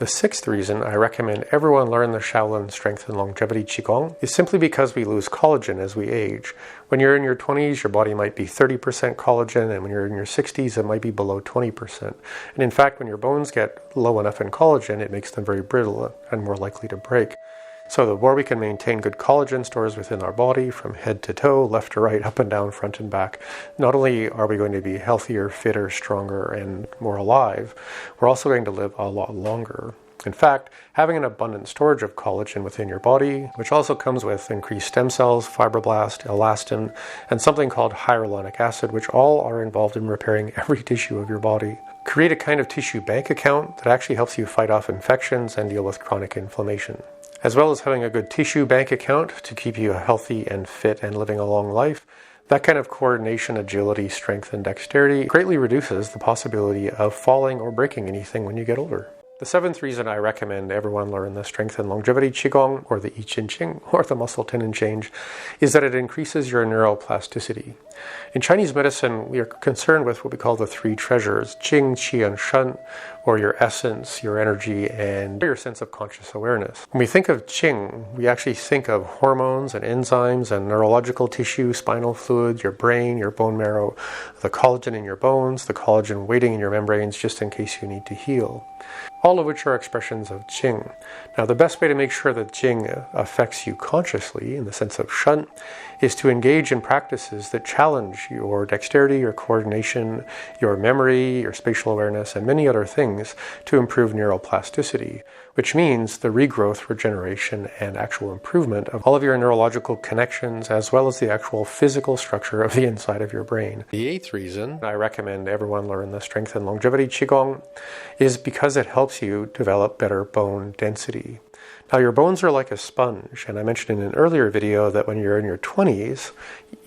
The sixth reason I recommend everyone learn the Shaolin Strength and Longevity Qi Gong is simply because we lose collagen as we age. When you're in your 20s, your body might be 30% collagen, and when you're in your 60s, it might be below 20%. And in fact, when your bones get low enough in collagen, it makes them very brittle and more likely to break. So the more we can maintain good collagen stores within our body, from head to toe, left to right, up and down, front and back, not only are we going to be healthier, fitter, stronger, and more alive, we're also going to live a lot longer. In fact, having an abundant storage of collagen within your body, which also comes with increased stem cells, fibroblast, elastin, and something called hyaluronic acid, which all are involved in repairing every tissue of your body. Create a kind of tissue bank account that actually helps you fight off infections and deal with chronic inflammation. As well as having a good tissue bank account to keep you healthy and fit and living a long life, that kind of coordination, agility, strength, and dexterity greatly reduces the possibility of falling or breaking anything when you get older. The seventh reason I recommend everyone learn the Strength and Longevity Qi Gong, or the Yi Jin Jing, or the Muscle Tendon Change, is that it increases your neuroplasticity. In Chinese medicine, we are concerned with what we call the three treasures, Jing, Qi, and Shen, or your essence, your energy, and your sense of conscious awareness. When we think of Jing, we actually think of hormones and enzymes and neurological tissue, spinal fluid, your brain, your bone marrow, the collagen in your bones, the collagen waiting in your membranes just in case you need to heal. All of which are expressions of Jing. Now, the best way to make sure that Jing affects you consciously, in the sense of Shen, is to engage in practices that challenge your dexterity, your coordination, your memory, your spatial awareness, and many other things to improve neuroplasticity, which means the regrowth, regeneration, and actual improvement of all of your neurological connections, as well as the actual physical structure of the inside of your brain. The eighth reason I recommend everyone learn the Strength and Longevity Qi Gong is because it helps you develop better bone density. Now, your bones are like a sponge, and I mentioned in an earlier video that when you're in your 20s,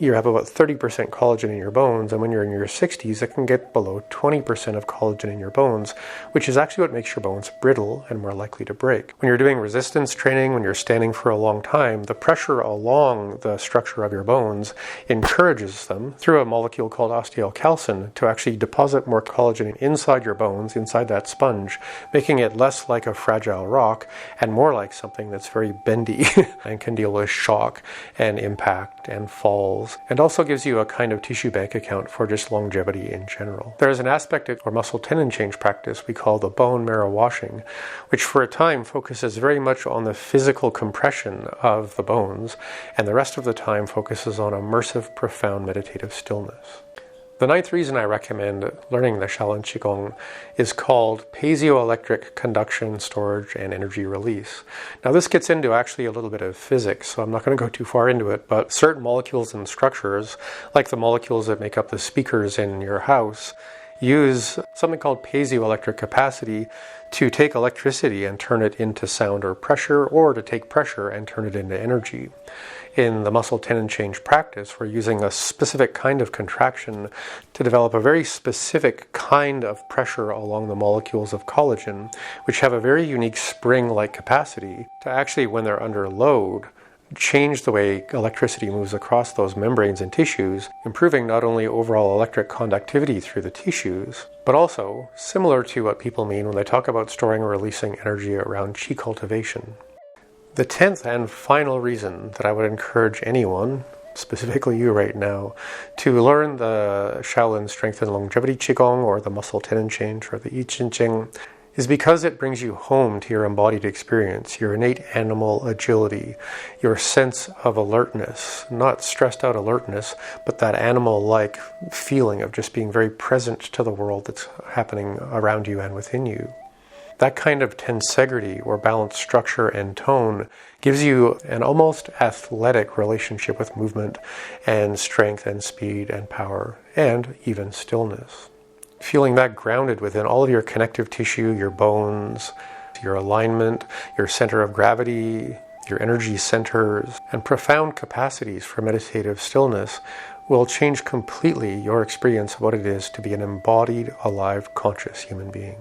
you have about 30% collagen in your bones, and when you're in your 60s, it can get below 20% of collagen in your bones, which is actually what makes your bones brittle and more likely to break. When you're doing resistance training, when you're standing for a long time, the pressure along the structure of your bones encourages them, through a molecule called Osteocalcin, to actually deposit more collagen inside your bones, inside that sponge, making it less like a fragile rock and more like something that's very bendy and can deal with shock and impact and falls, and also gives you a kind of tissue bank account for just longevity in general. There is an aspect of our muscle tendon change practice we call the bone marrow washing, which for a time focuses very much on the physical compression of the bones, and the rest of the time focuses on immersive, profound meditative stillness. The ninth reason I recommend learning the Shaolin Qi Gong is called piezoelectric conduction, storage, and energy release. Now, this gets into actually a little bit of physics, so I'm not going to go too far into it, but certain molecules and structures, like the molecules that make up the speakers in your house, use something called piezoelectric capacity to take electricity and turn it into sound or pressure, or to take pressure and turn it into energy. In the muscle tendon change practice, we're using a specific kind of contraction to develop a very specific kind of pressure along the molecules of collagen, which have a very unique spring-like capacity to actually, when they're under load, change the way electricity moves across those membranes and tissues, improving not only overall electric conductivity through the tissues, but also similar to what people mean when they talk about storing or releasing energy around Qi cultivation. The 10th and final reason that I would encourage anyone, specifically you right now, to learn the Shaolin Strength and Longevity Qi Gong, or the Muscle Tendon Change, or the Yi Jin Jing, is because it brings you home to your embodied experience, your innate animal agility, your sense of alertness, not stressed out alertness, but that animal-like feeling of just being very present to the world that's happening around you and within you. That kind of tensegrity, or balanced structure and tone, gives you an almost athletic relationship with movement and strength and speed and power, and even stillness. Feeling that grounded within all of your connective tissue, your bones, your alignment, your center of gravity, your energy centers, and profound capacities for meditative stillness will change completely your experience of what it is to be an embodied, alive, conscious human being.